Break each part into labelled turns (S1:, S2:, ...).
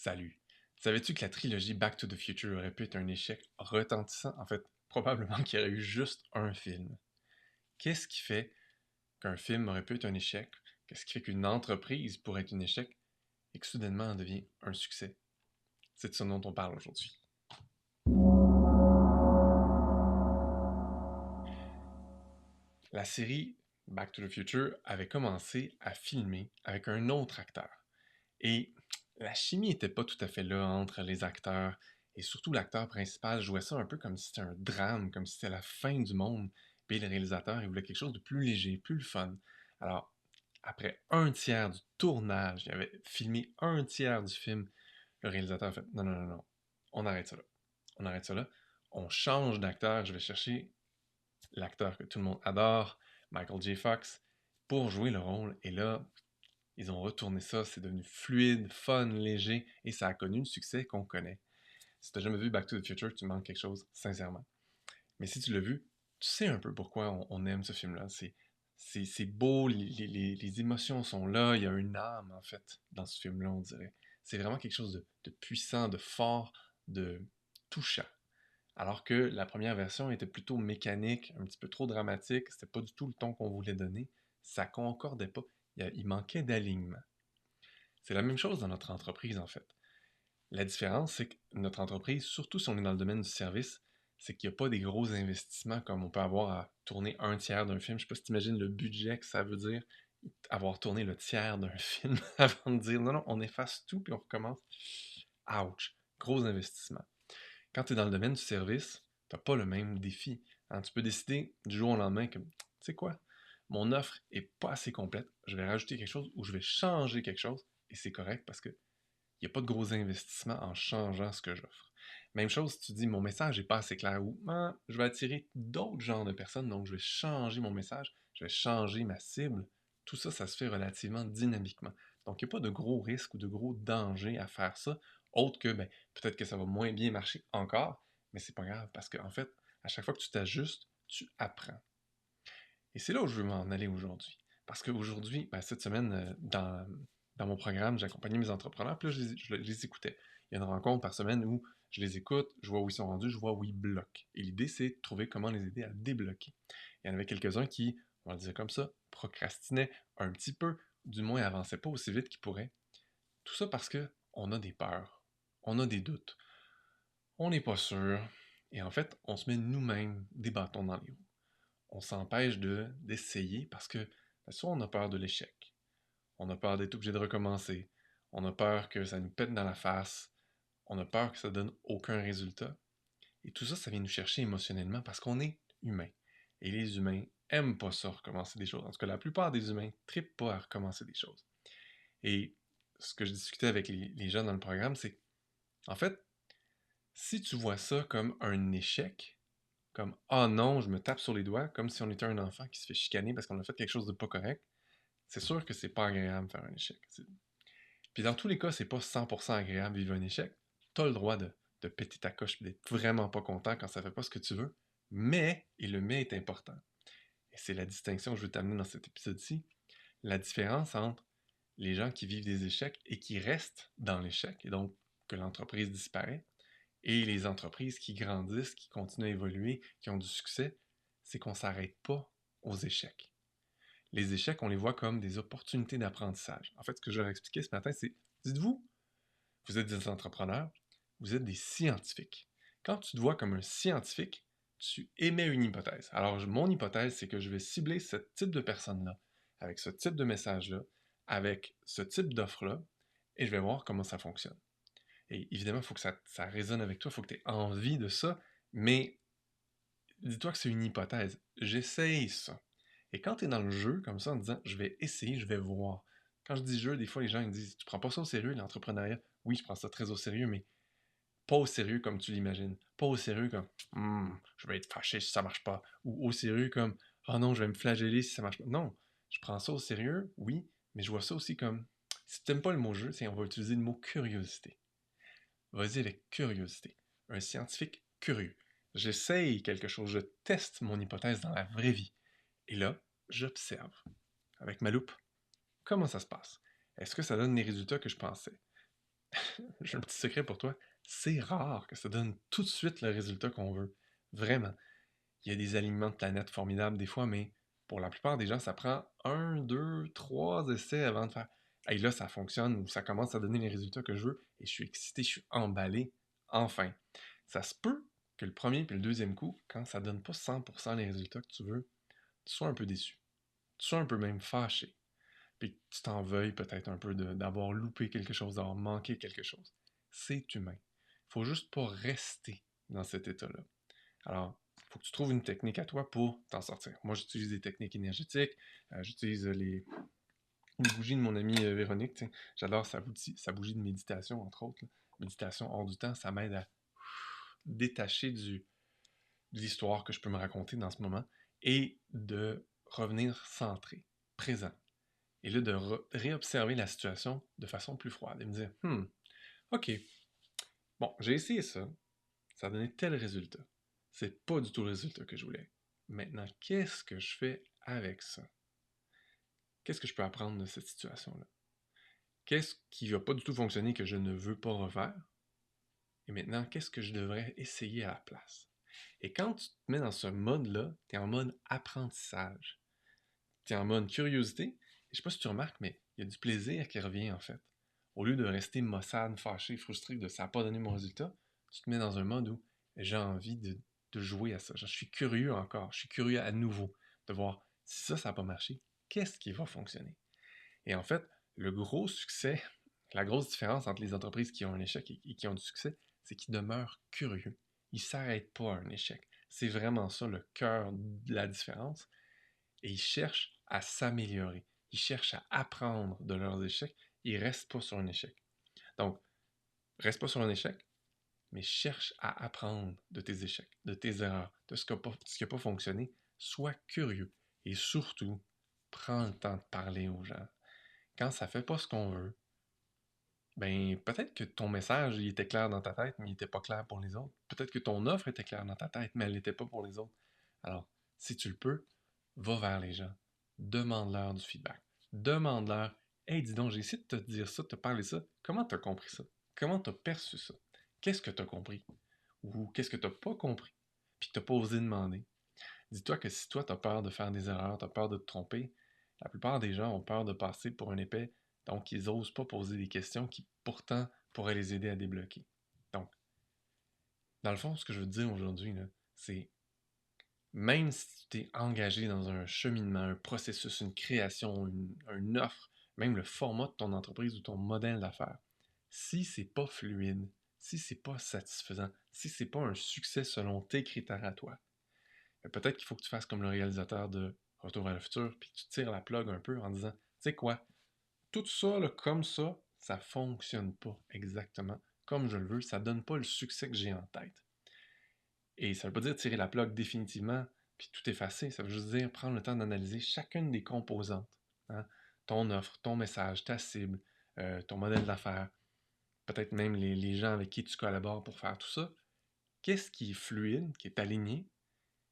S1: Salut. Savais-tu que la trilogie Back to the Future aurait pu être un échec retentissant? En fait, probablement qu'il y aurait eu juste un film. Qu'est-ce qui fait qu'un film aurait pu être un échec? Qu'est-ce qui fait qu'une entreprise pourrait être un échec et que soudainement elle devient un succès? C'est de ça dont on parle aujourd'hui. La série Back to the Future avait commencé à filmer avec un autre acteur. Et la chimie n'était pas tout à fait là entre les acteurs. Et surtout, l'acteur principal jouait ça un peu comme si c'était un drame, comme si c'était la fin du monde. Puis le réalisateur, il voulait quelque chose de plus léger, plus le fun. Alors, après un tiers du tournage, il avait filmé un tiers du film, le réalisateur a fait non, non, non, non, on arrête ça là. On arrête ça là. On change d'acteur. Je vais chercher l'acteur que tout le monde adore, Michael J. Fox, pour jouer le rôle. Et là, ils ont retourné ça, c'est devenu fluide, fun, léger, et ça a connu le succès qu'on connaît. Si tu n'as jamais vu Back to the Future, tu manques quelque chose, sincèrement. Mais si tu l'as vu, tu sais un peu pourquoi on aime ce film-là. C'est beau, les émotions sont là, il y a une âme, en fait, dans ce film-là, on dirait. C'est vraiment quelque chose de puissant, de fort, de touchant. Alors que la première version était plutôt mécanique, un petit peu trop dramatique, c'était pas du tout le ton qu'on voulait donner, ça concordait pas, il manquait d'alignement. C'est la même chose dans notre entreprise, en fait. La différence, c'est que notre entreprise, surtout si on est dans le domaine du service, c'est qu'il n'y a pas des gros investissements comme on peut avoir à tourner un tiers d'un film. Je ne sais pas si tu imagines le budget que ça veut dire, avoir tourné le tiers d'un film avant de dire non, non, on efface tout puis on recommence. Ouch! Gros investissement. Quand tu es dans le domaine du service, tu n'as pas le même défi. Hein. Tu peux décider du jour au lendemain que, tu sais quoi, mon offre est pas assez complète, je vais rajouter quelque chose ou je vais changer quelque chose et c'est correct parce que il n'y a pas de gros investissements en changeant ce que j'offre. Même chose si tu dis mon message n'est pas assez clair ou ah, je vais attirer d'autres genres de personnes, donc je vais changer mon message, je vais changer ma cible. Tout ça, ça se fait relativement dynamiquement. Donc, il n'y a pas de gros risques ou de gros dangers à faire ça, autre que ben, peut-être que ça va moins bien marcher encore, mais c'est pas grave parce qu'en fait, à chaque fois que tu t'ajustes, tu apprends. Et c'est là où je veux m'en aller aujourd'hui. Parce qu'aujourd'hui, ben, cette semaine, dans mon programme, j'accompagnais mes entrepreneurs, puis là, je les écoutais. Il y a une rencontre par semaine où je les écoute, je vois où ils sont rendus, je vois où ils bloquent. Et l'idée, c'est de trouver comment les aider à débloquer. Il y en avait quelques-uns qui, on va le dire comme ça, procrastinaient un petit peu, du moins avançaient pas aussi vite qu'ils pourraient. Tout ça parce que on a des peurs, on a des doutes, on n'est pas sûr, et en fait, on se met nous-mêmes des bâtons dans les roues. On s'empêche d'essayer parce que soit on a peur de l'échec, on a peur d'être obligé de recommencer, on a peur que ça nous pète dans la face, on a peur que ça donne aucun résultat. Et tout ça, ça vient nous chercher émotionnellement parce qu'on est humain. Et les humains aiment pas ça, recommencer des choses. En tout cas, la plupart des humains ne trippent pas à recommencer des choses. Et ce que je discutais avec les gens dans le programme, c'est en fait, si tu vois ça comme un échec, comme ah non, je me tape sur les doigts, comme si on était un enfant qui se fait chicaner parce qu'on a fait quelque chose de pas correct, c'est sûr que c'est pas agréable de faire un échec. Puis dans tous les cas, c'est pas 100% agréable de vivre un échec. T'as le droit de péter ta coche et d'être vraiment pas content quand ça fait pas ce que tu veux. Mais, et le mais est important, et c'est la distinction que je veux t'amener dans cet épisode-ci, la différence entre les gens qui vivent des échecs et qui restent dans l'échec, et donc que l'entreprise disparaît, et les entreprises qui grandissent, qui continuent à évoluer, qui ont du succès, c'est qu'on ne s'arrête pas aux échecs. Les échecs, on les voit comme des opportunités d'apprentissage. En fait, ce que je leur expliquais ce matin, c'est, dites-vous, vous êtes des entrepreneurs, vous êtes des scientifiques. Quand tu te vois comme un scientifique, tu émets une hypothèse. Alors, mon hypothèse, c'est que je vais cibler ce type de personne-là, avec ce type de message-là, avec ce type d'offre-là, et je vais voir comment ça fonctionne. Et évidemment, il faut que ça résonne avec toi, il faut que tu aies envie de ça, mais dis-toi que c'est une hypothèse. J'essaye ça. Et quand tu es dans le jeu, comme ça, en disant je vais essayer, je vais voir. Quand je dis jeu, des fois, les gens ils disent tu prends pas ça au sérieux, l'entrepreneuriat. Oui, je prends ça très au sérieux, mais pas au sérieux comme tu l'imagines. Pas au sérieux comme je vais être fâché si ça marche pas. Ou au sérieux comme oh non, je vais me flageller si ça marche pas. Non, je prends ça au sérieux, oui, mais je vois ça aussi comme si tu n'aimes pas le mot jeu, c'est on va utiliser le mot curiosité. Vas-y avec curiosité. Un scientifique curieux. J'essaye quelque chose, je teste mon hypothèse dans la vraie vie. Et là, j'observe, avec ma loupe, comment ça se passe. Est-ce que ça donne les résultats que je pensais? J'ai un petit secret pour toi. C'est rare que ça donne tout de suite le résultat qu'on veut. Vraiment. Il y a des alignements de planètes formidables des fois, mais pour la plupart des gens, ça prend un, deux, trois essais avant de faire hey, là, ça fonctionne ou ça commence à donner les résultats que je veux et je suis excité, je suis emballé. Enfin. Ça se peut que le premier puis le deuxième coup, quand ça donne pas 100% les résultats que tu veux, tu sois un peu déçu. Tu sois un peu même fâché. Puis que tu t'en veuilles peut-être un peu d'avoir loupé quelque chose, d'avoir manqué quelque chose. C'est humain. Il faut juste pas rester dans cet état-là. Alors, il faut que tu trouves une technique à toi pour t'en sortir. Moi, j'utilise des techniques énergétiques, j'utilise les bougies de mon amie Véronique. T'sais. J'adore sa bougie de méditation, entre autres. Là. Méditation hors du temps, ça m'aide à détacher de l'histoire que je peux me raconter dans ce moment et de revenir centré, présent. Et là, de réobserver la situation de façon plus froide et me dire, ok, bon, j'ai essayé ça, ça a donné tel résultat. C'est pas du tout le résultat que je voulais. Maintenant, qu'est-ce que je fais avec ça? Qu'est-ce que je peux apprendre de cette situation-là? Qu'est-ce qui va pas du tout fonctionner que je ne veux pas refaire? Et maintenant, qu'est-ce que je devrais essayer à la place? Et quand tu te mets dans ce mode-là, tu es en mode apprentissage. Tu es en mode curiosité. Et je sais pas si tu remarques, mais il y a du plaisir qui revient en fait. Au lieu de rester maussade, fâché, frustré de ça n'a pas donné mon résultat, tu te mets dans un mode où j'ai envie de jouer à ça. Je suis curieux encore, je suis curieux à nouveau de voir si ça n'a pas marché, qu'est-ce qui va fonctionner. Et en fait, le gros succès, la grosse différence entre les entreprises qui ont un échec et qui ont du succès, c'est qu'ils demeurent curieux. Ils ne s'arrêtent pas à un échec. C'est vraiment ça le cœur de la différence. Et ils cherchent à s'améliorer. Ils cherchent à apprendre de leurs échecs. Ils ne restent pas sur un échec. Donc, reste pas sur un échec, mais cherche à apprendre de tes échecs, de tes erreurs, de ce qui n'a pas fonctionné. Sois curieux. Et surtout, prends le temps de parler aux gens. Quand ça ne fait pas ce qu'on veut, ben peut-être que ton message il était clair dans ta tête, mais il n'était pas clair pour les autres. Peut-être que ton offre était claire dans ta tête, mais elle n'était pas pour les autres. Alors, si tu le peux, va vers les gens. Demande-leur du feedback. Demande-leur hey, dis donc, j'ai essayé de te dire ça, de te parler ça. Comment tu as compris ça? Comment tu as perçu ça? Qu'est-ce que tu as compris? Ou qu'est-ce que tu n'as pas compris? Puis tu n'as pas osé demander. Dis-toi que si toi, tu as peur de faire des erreurs, tu as peur de te tromper, la plupart des gens ont peur de passer pour un épais, donc ils n'osent pas poser des questions qui pourtant pourraient les aider à débloquer. Donc, dans le fond, ce que je veux te dire aujourd'hui, là, c'est même si tu es engagé dans un cheminement, un processus, une création, une offre, même le format de ton entreprise ou ton modèle d'affaires, si c'est pas fluide, si c'est pas satisfaisant, si c'est pas un succès selon tes critères à toi, peut-être qu'il faut que tu fasses comme le réalisateur de Retour vers le futur, puis que tu tires la plug un peu en disant, tu sais quoi, tout ça, là, comme ça fonctionne pas exactement comme je le veux, ça donne pas le succès que j'ai en tête. Et ça veut pas dire tirer la plug définitivement, puis tout effacer, ça veut juste dire prendre le temps d'analyser chacune des composantes. Hein? Ton offre, ton message, ta cible, ton modèle d'affaires, peut-être même les gens avec qui tu collabores pour faire tout ça. Qu'est-ce qui est fluide, qui est aligné,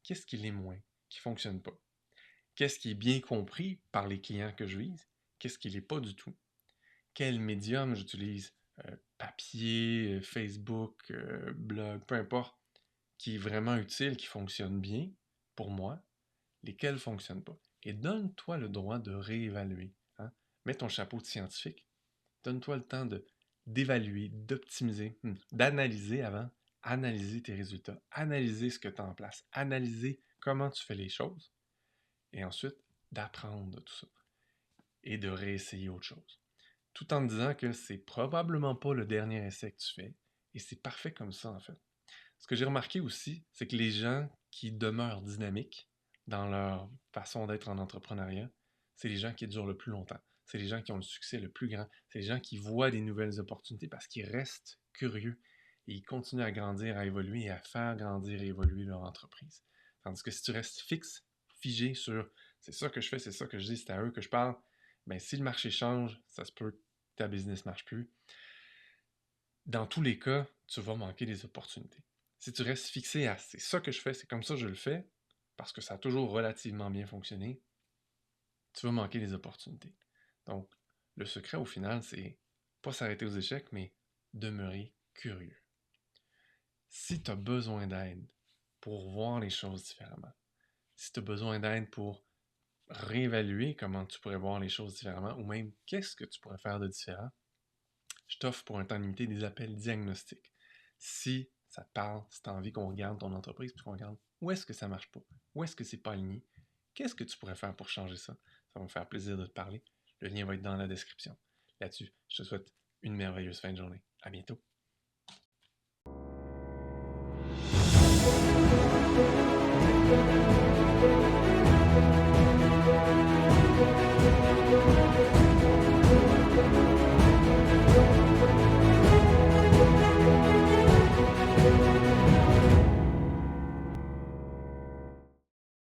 S1: qu'est-ce qui l'est moins, qui fonctionne pas. Qu'est-ce qui est bien compris par les clients que je vise? Qu'est-ce qui l'est pas du tout? Quel médium j'utilise? Papier, Facebook, blog, peu importe, qui est vraiment utile, qui fonctionne bien pour moi, lesquels ne fonctionnent pas. Et donne-toi le droit de réévaluer. Hein? Mets ton chapeau de scientifique. Donne-toi le temps d'évaluer, d'optimiser, d'analyser avant. Analyser tes résultats, analyser ce que tu as en place, analyser comment tu fais les choses et ensuite d'apprendre de tout ça et de réessayer autre chose. Tout en me disant que c'est probablement pas le dernier essai que tu fais et c'est parfait comme ça en fait. Ce que j'ai remarqué aussi, c'est que les gens qui demeurent dynamiques dans leur façon d'être en entrepreneuriat, c'est les gens qui durent le plus longtemps. C'est les gens qui ont le succès le plus grand. C'est les gens qui voient des nouvelles opportunités parce qu'ils restent curieux et ils continuent à grandir, à évoluer et à faire grandir et évoluer leur entreprise. Tandis que si tu restes fixe, figé sur c'est ça que je fais, c'est ça que je dis, c'est à eux que je parle, ben si le marché change, ça se peut que ta business ne marche plus. Dans tous les cas, tu vas manquer des opportunités. Si tu restes fixé à c'est ça que je fais, c'est comme ça que je le fais, parce que ça a toujours relativement bien fonctionné, tu vas manquer des opportunités. Donc, le secret au final, c'est pas s'arrêter aux échecs, mais demeurer curieux. Si tu as besoin d'aide pour voir les choses différemment, si tu as besoin d'aide pour réévaluer comment tu pourrais voir les choses différemment ou même qu'est-ce que tu pourrais faire de différent, je t'offre pour un temps limité des appels diagnostiques. Si ça te parle, si tu as envie qu'on regarde ton entreprise puis qu'on regarde où est-ce que ça marche pas, où est-ce que c'est pas aligné, qu'est-ce que tu pourrais faire pour changer ça? Ça va me faire plaisir de te parler. Le lien va être dans la description. Là-dessus, je te souhaite une merveilleuse fin de journée. À bientôt.